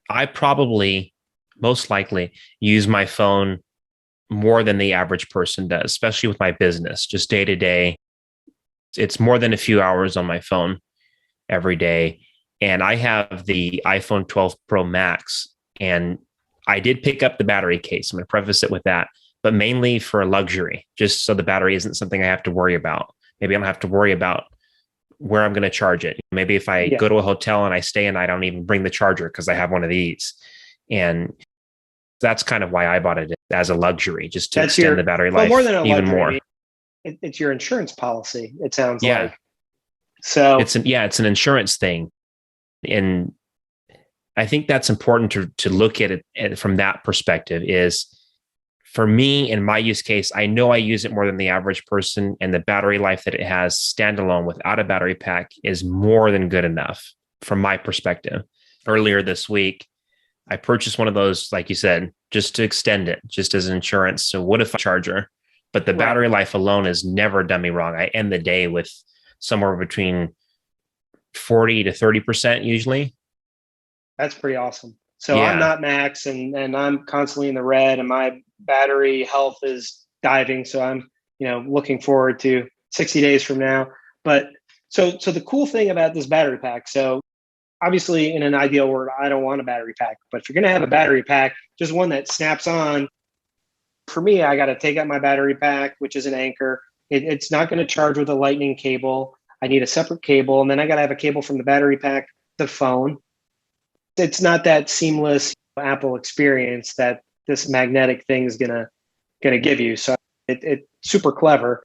I probably most likely use my phone more than the average person does, especially with my business, just day to day. It's more than a few hours on my phone every day. And I have the iPhone 12 Pro Max, and I did pick up the battery case. I'm going to preface it with that, but mainly for luxury, just so the battery isn't something I have to worry about. Maybe I don't have to worry about where I'm going to charge it. Maybe if I go to a hotel and I stay and I don't even bring the charger because I have one of these. And that's kind of why I bought it as a luxury, just to extend the battery life more than even more. It's your insurance policy, it sounds like. So it's an insurance thing. And I think that's important to look at it from that perspective. Is, for me, in my use case, I know I use it more than the average person, and the battery life that it has standalone without a battery pack is more than good enough. from my perspective. Earlier this week, I purchased one of those, like you said, just to extend it, just as insurance. So what if I charger? But the Right. battery life alone has never done me wrong. I end the day with somewhere between 40 to 30% usually. That's pretty awesome. So I'm Yeah. not max, and I'm constantly in the red, and my battery health is diving. So I'm, looking forward to 60 days from now. But so the cool thing about this battery pack, so obviously in an ideal world, I don't want a battery pack, but if you're going to have a battery pack, just one that snaps on. For me, I got to take out my battery pack, which is an anchor. It's not going to charge with a lightning cable. I need a separate cable, and then I got to have a cable from the battery pack to the phone. It's not that seamless Apple experience that this magnetic thing is gonna give you. So it's super clever.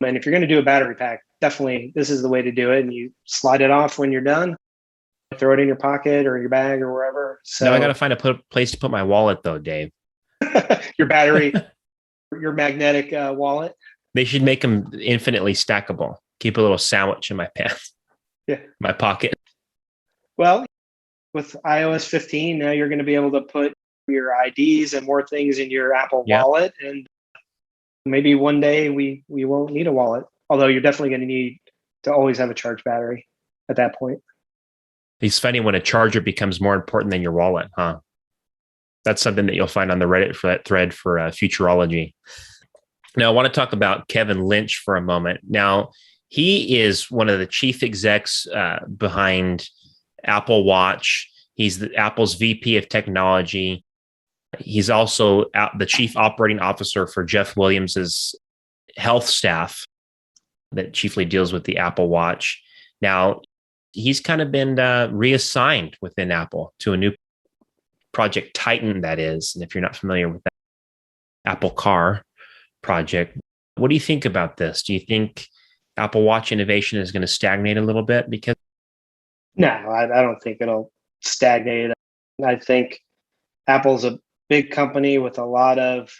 And if you're gonna do a battery pack, definitely this is the way to do it. And you slide it off when you're done, throw it in your pocket or your bag or wherever. Now I got to So find a place to put my wallet though, Dave. your battery, your magnetic wallet. They should make them infinitely stackable. Keep a little sandwich in my pants, Yeah. my pocket. Well, with iOS 15, now you're going to be able to put your IDs and more things in your Apple Yeah. wallet. And maybe one day we won't need a wallet, although you're definitely going to need to always have a charged battery at that point. It's funny when a charger becomes more important than your wallet, huh? That's something that you'll find on the Reddit for that thread for futurology. Now, I want to talk about Kevin Lynch for a moment. Now, he is one of the chief execs behind Apple Watch. He's Apple's VP of technology. He's also the chief operating officer for Jeff Williams's health staff that chiefly deals with the Apple Watch. Now, he's kind of been reassigned within Apple to a new Project Titan, that is. And if you're not familiar with that Apple Car project, what do you think about this? Do you think Apple Watch innovation is going to stagnate a little bit? Because No, I don't think it'll stagnate. I think Apple's a big company with a lot of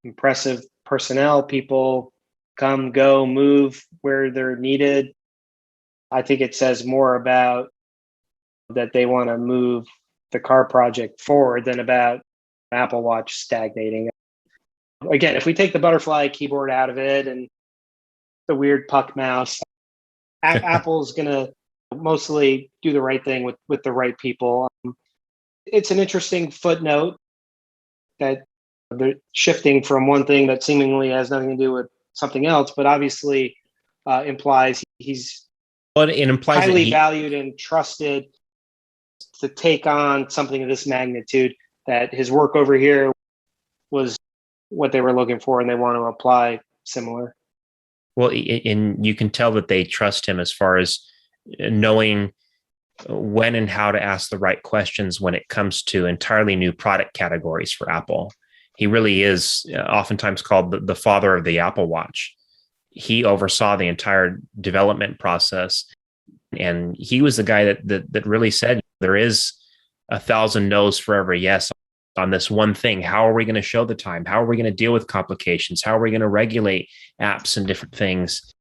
impressive personnel. People come, go, move where they're needed. I think it says more about that they want to move the car project forward than about Apple Watch stagnating. Again, if we take the butterfly keyboard out of it and the weird puck mouse, Apple's going to mostly do the right thing with the right people. It's an interesting footnote that they're shifting from one thing that seemingly has nothing to do with something else, but obviously implies he's it implies highly valued and trusted to take on something of this magnitude, that his work over here was what they were looking for and they want to apply similar. Well, and you can tell that they trust him as far as knowing when and how to ask the right questions when it comes to entirely new product categories for Apple. He really is oftentimes called the father of the Apple Watch. He oversaw the entire development process, and he was the guy that really said there is 1,000 no's for every yes on this one thing. How are we going to show the time? How are we going to deal with complications? How are we going to regulate apps and different things?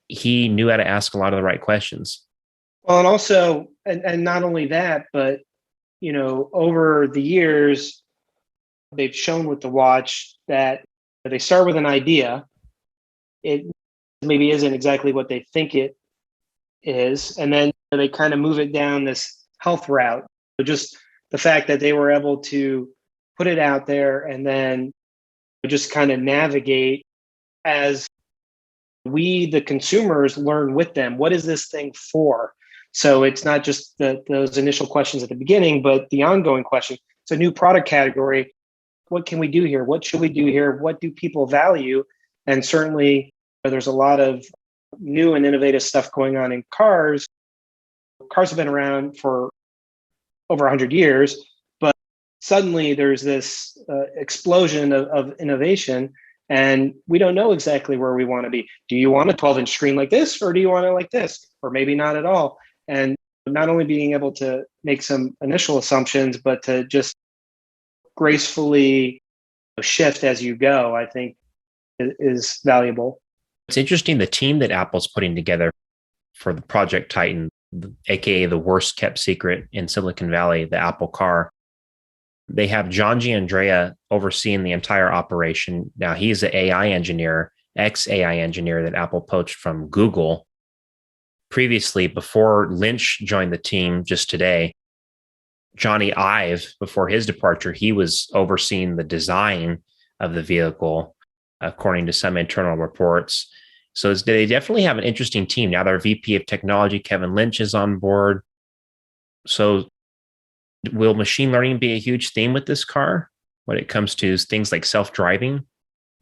He knew how to ask a lot of the right questions. Well, and also, and not only that, but over the years, they've shown with the watch that they start with an idea. It maybe isn't exactly what they think it is, and then they kind of move it down this health route. Just the fact that they were able to put it out there and then just kind of navigate as we, the consumers, learn with them. What is this thing for? So it's not just those initial questions at the beginning, but the ongoing question. It's a new product category. What can we do here? What should we do here? What do people value? And certainly there's a lot of new and innovative stuff going on in cars. Cars have been around for over 100 years, but suddenly there's this explosion of innovation, and we don't know exactly where we want to be. Do you want a 12-inch screen like this, or do you want it like this, or maybe not at all? And not only being able to make some initial assumptions, but to just gracefully shift as you go, I think is valuable. It's interesting, the team that Apple's putting together for the Project Titan. aka the worst kept secret in Silicon Valley, the Apple car. They have John Giandrea overseeing the entire operation. Now he's an AI engineer, ex AI engineer that Apple poached from Google. Previously, before Lynch joined the team just today, Johnny Ive, before his departure, he was overseeing the design of the vehicle, according to some internal reports. So they definitely have an interesting team. Now their VP of technology, Kevin Lynch, is on board. So will machine learning be a huge theme with this car when it comes to things like self-driving?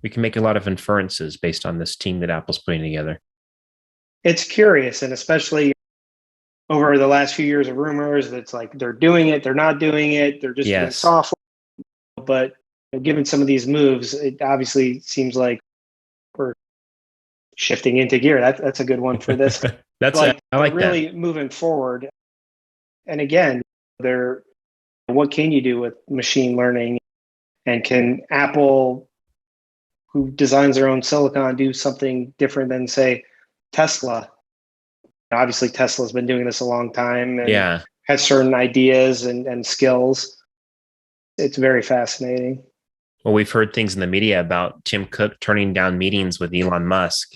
We can make a lot of inferences based on this team that Apple's putting together. It's curious, and especially over the last few years of rumors, that's like they're doing it, they're not doing it, they're just doing Yes. software. But given some of these moves, it obviously seems like we're shifting into gear. That's a good one for this. That's Like I they're like that. really moving forward. And again, they're what can you do with machine learning? And can Apple, who designs their own silicon, do something different than, say, Tesla? Obviously, Tesla's been doing this a long time and Yeah. has certain ideas and skills. It's very fascinating. Well, we've heard things in the media about Tim Cook turning down meetings with Elon Musk.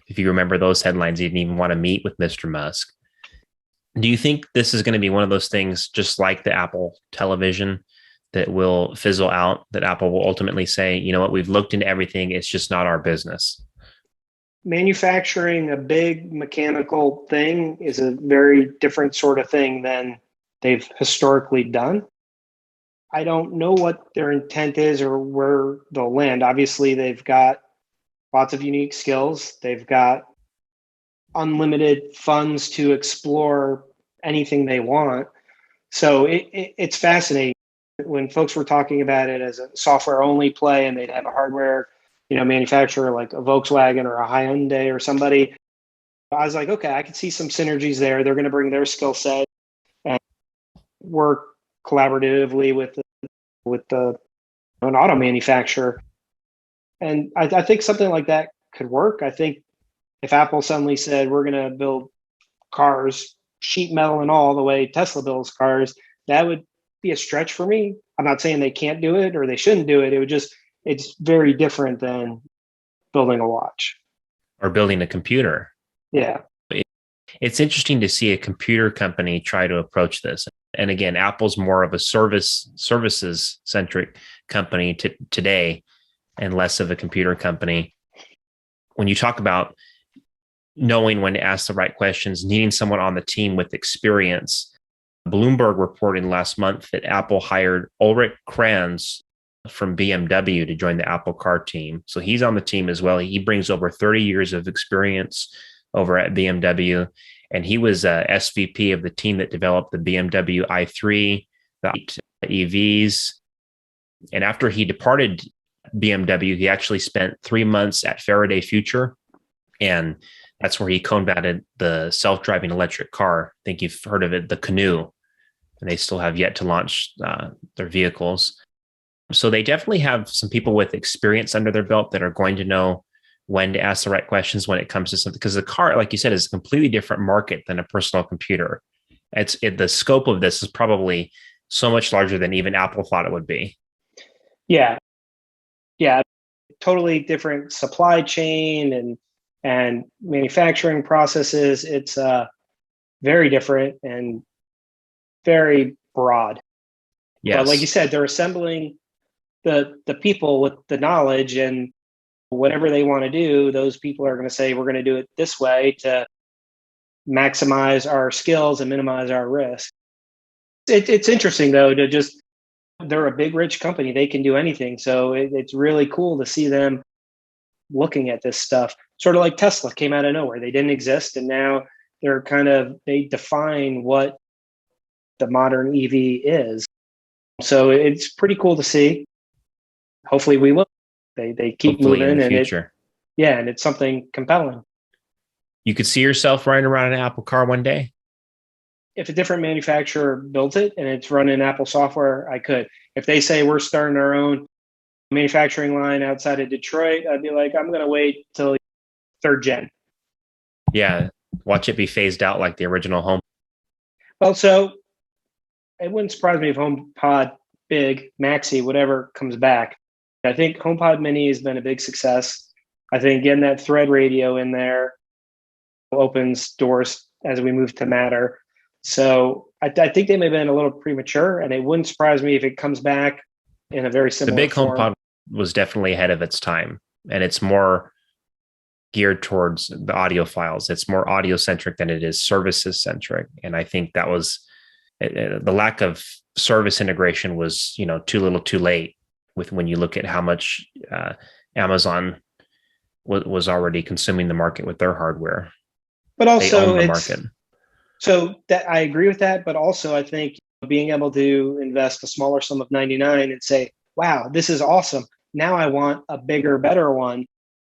If you remember those headlines, he didn't even want to meet with Mr. Musk. Do you think this is going to be one of those things, just like the Apple television, that will fizzle out, that Apple will ultimately say, you know what, we've looked into everything, it's just not our business? Manufacturing a big mechanical thing is a very different sort of thing than they've historically done. I don't know what their intent is or where they'll land. Obviously, they've got lots of unique skills. They've got unlimited funds to explore anything they want. So it's fascinating. When folks were talking about it as a software only play and they'd have a hardware, manufacturer like a Volkswagen or a Hyundai or somebody, I was like, okay, I could see some synergies there. They're going to bring their skill set and work collaboratively with an auto manufacturer. And I think something like that could work. I think if Apple suddenly said, we're going to build cars, sheet metal and all, the way Tesla builds cars, that would be a stretch for me. I'm not saying they can't do it or they shouldn't do it. It's very different than building a watch. Or building a computer? Yeah. It's interesting to see a computer company try to approach this. And again, Apple's more of a services centric company today and less of a computer company. When you talk about knowing when to ask the right questions, needing someone on the team with experience, Bloomberg reported last month that Apple hired Ulrich Kranz from BMW to join the Apple car team. So he's on the team as well. He brings over 30 years of experience over at BMW. And he was SVP of the team that developed the BMW i3, the EVs. And after he departed BMW, he actually spent 3 months at Faraday Future. And that's where he co-founded the self-driving electric car. I think you've heard of it, the Canoe. And they still have yet to launch their vehicles. So they definitely have some people with experience under their belt that are going to know when to ask the right questions when it comes to something. Because the car, like you said, is a completely different market than a personal computer. The scope of this is probably so much larger than even Apple thought it would be. Yeah. Totally different supply chain and manufacturing processes. It's very different and very broad. Yes. But like you said, they're assembling the people with the knowledge, and whatever they want to do, those people are going to say, we're going to do it this way to maximize our skills and minimize our risk. It's interesting, though, they're a big, rich company. They can do anything. So it's really cool to see them looking at this stuff. Sort of like Tesla came out of nowhere. They didn't exist. And now they define what the modern EV is. So it's pretty cool to see. Hopefully we will. They keep Hopefully moving in the and future. and it's something compelling. You could see yourself riding around an Apple car one day? If a different manufacturer built it and it's running Apple software, I could. If they say we're starting our own manufacturing line outside of Detroit, I'd be like, I'm going to wait till third gen. Yeah. Watch it be phased out like the original home. Well, so it wouldn't surprise me if HomePod Big, Maxi, whatever comes back. I think HomePod Mini has been a big success. I think getting that thread radio in there opens doors as we move to Matter. So I think they may have been a little premature, and it wouldn't surprise me if it comes back in a very The similar big form. HomePod was definitely ahead of its time, and it's more geared towards the audio files. It's more audio centric than it is services centric, and I think that was the lack of service integration was too little, too late. With when you look at how much Amazon was already consuming the market with their hardware, But they also, own the it's market. so that I agree with that. But also, I think being able to invest a smaller sum of 99 and say, "Wow, this is awesome. Now I want a bigger, better one,"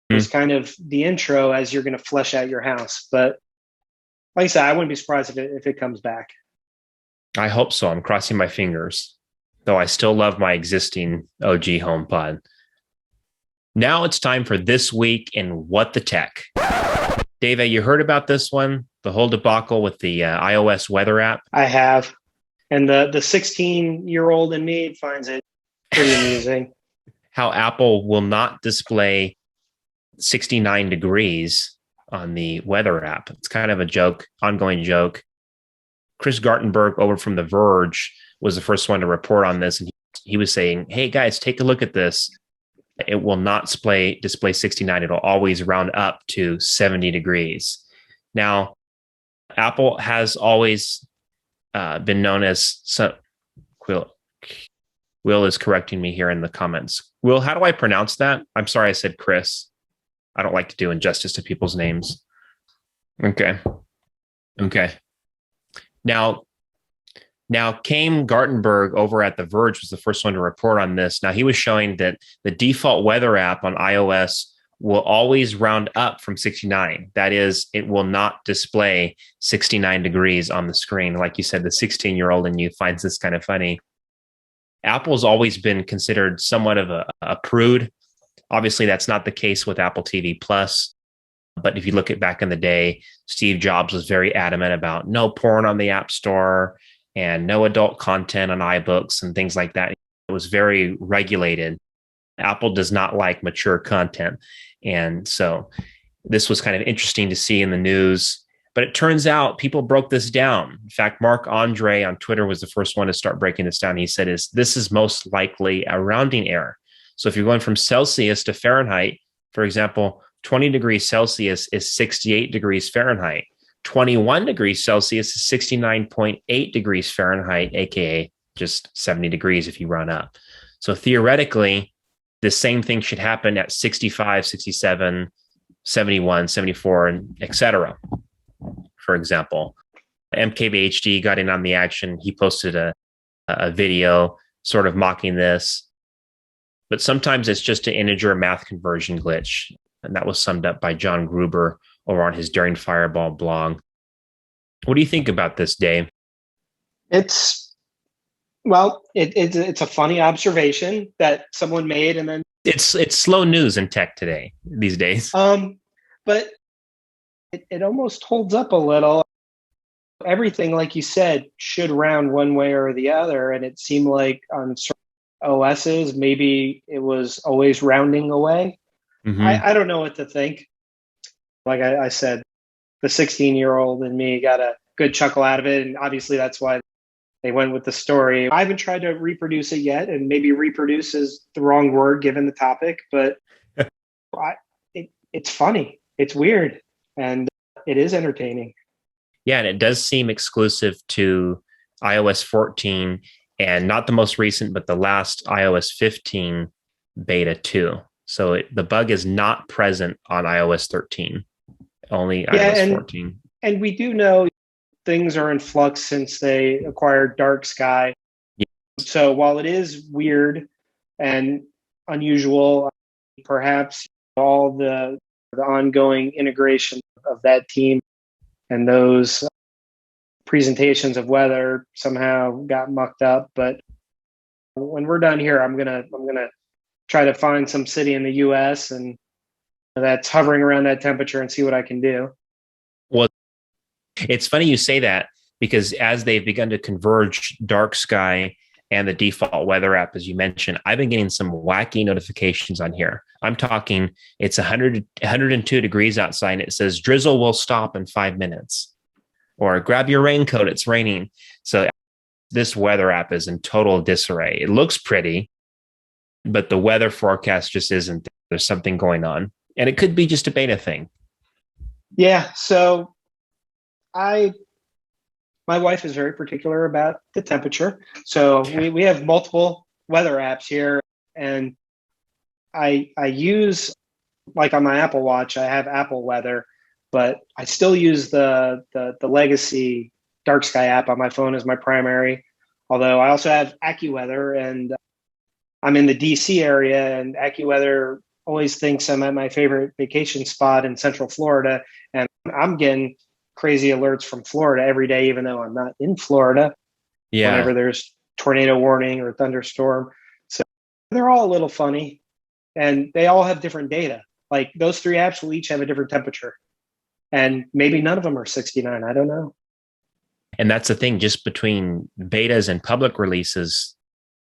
is kind of the intro as you're going to flesh out your house. But like I said, I wouldn't be surprised if it comes back. I hope so. I'm crossing my fingers, though I still love my existing OG HomePod. Now it's time for This Week in What the Tech. Dave, you heard about this one? The whole debacle with the iOS weather app? I have. And the 16-year-old in me finds it pretty amusing. How Apple will not display 69 degrees on the weather app. It's kind of a joke, ongoing joke. Chris Gartenberg over from The Verge was the first one to report on this. And he was saying, hey, guys, take a look at this. It will not display 69. It'll always round up to 70 degrees. Now, Apple has always been known as Will is correcting me here in the comments. Will, how do I pronounce that? I'm sorry I said Chris. I don't like to do injustice to people's names. Okay. Now came Gartenberg over at The Verge was the first one to report on this. Now he was showing that the default weather app on iOS will always round up from 69. That is, it will not display 69 degrees on the screen. Like you said, the 16-year-old in you finds this kind of funny. Apple's always been considered somewhat of a prude. Obviously, that's not the case with Apple TV Plus. But if you look at back in the day, Steve Jobs was very adamant about no porn on the App Store and no adult content on iBooks and things like that. It was very regulated. Apple does not like mature content. And so this was kind of interesting to see in the news. But it turns out people broke this down. In fact, Mark Andre on Twitter was the first one to start breaking this down. He said, this is most likely a rounding error. So if you're going from Celsius to Fahrenheit, for example, 20 degrees Celsius is 68 degrees Fahrenheit. 21 degrees Celsius is 69.8 degrees Fahrenheit, aka just 70 degrees if you run up. So theoretically, the same thing should happen at 65, 67, 71, 74, and etc. For example, MKBHD got in on the action. He posted a video sort of mocking this. But sometimes it's just an integer math conversion glitch. And that was summed up by John Gruber over on his Daring Fireball blog. What do you think about this, Dave? It's a funny observation that someone made, and then it's slow news in tech today these days. But it almost holds up a little. Everything, like you said, should round one way or the other, and it seemed like on certain OSs, maybe it was always rounding away. Mm-hmm. I don't know what to think. Like I said, the 16-year-old in me got a good chuckle out of it, and obviously that's why they went with the story. I haven't tried to reproduce it yet, and maybe reproduce is the wrong word given the topic, but it's funny. It's weird, and it is entertaining. Yeah, and it does seem exclusive to iOS 14 and not the most recent, but the last iOS 15 beta too. So the bug is not present on iOS 13, only iOS 14. And we do know things are in flux since they acquired Dark Sky. Yeah. So while it is weird and unusual, perhaps all the ongoing integration of that team and those presentations of weather somehow got mucked up. But when we're done here, I'm gonna try to find some city in the U.S. and that's hovering around that temperature and see what I can do. Well, It's funny you say that because as they've begun to converge dark sky and the default weather app, as you mentioned, I've been getting some wacky notifications on here. I'm talking, it's 102 degrees outside and it says drizzle will stop in 5 minutes, or grab your raincoat, it's raining. So this weather app is in total disarray. It looks pretty, but the weather forecast just isn't. There's something going on. And it could be just a beta thing. Yeah. So I my wife is very particular about the temperature. So we have multiple weather apps here, and I use, like on my Apple Watch, I have Apple Weather, but I still use the legacy dark sky app on my phone as my primary. Although I also have AccuWeather, and I'm in the DC area, and AccuWeather always thinks I'm at my favorite vacation spot in Central Florida, and I'm getting crazy alerts from Florida every day, even though I'm not in Florida. Yeah. Whenever there's tornado warning or thunderstorm, so they're all a little funny, and they all have different data. Like those three apps will each have a different temperature, and maybe none of them are 69. I don't know. And that's the thing, just between betas and public releases,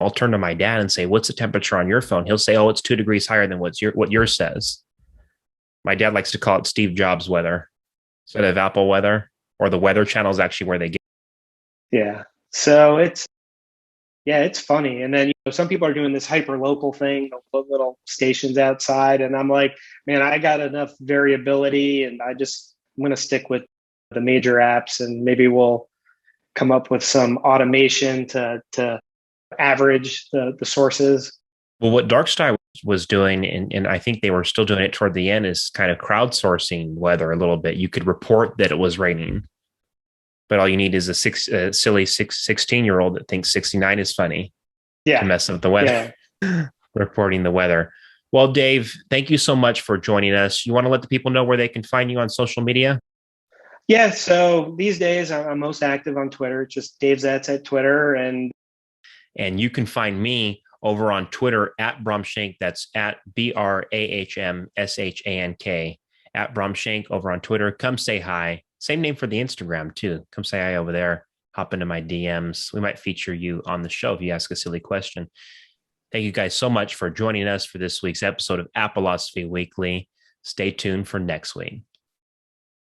I'll turn to my dad and say, what's the temperature on your phone? He'll say, oh, it's 2 degrees higher than what yours says. My dad likes to call it Steve Jobs weather instead of Apple weather, or the Weather Channel is actually where they get. Yeah. So it's funny. And then some people are doing this hyper local thing, they'll put little stations outside, and I'm like, man, I got enough variability, and I'm going to stick with the major apps, and maybe we'll come up with some automation to average the sources. Well, what Darksky was doing, and I think they were still doing it toward the end, is kind of crowdsourcing weather a little bit. You could report that it was raining, but all you need is a silly 16-year-old that thinks 69 is funny to mess up the weather, reporting the weather. Well, Dave, thank you so much for joining us. You want to let the people know where they can find you on social media? Yeah, so these days I'm most active on Twitter, just Dave Zatz at Twitter. And you can find me over on Twitter at Bromshank. That's at BRAHMSHANK, at Bromshank over on Twitter. Come say hi. Same name for the Instagram too. Come say hi over there. Hop into my DMs. We might feature you on the show if you ask a silly question. Thank you guys so much for joining us for this week's episode of Appleosophy Weekly. Stay tuned for next week.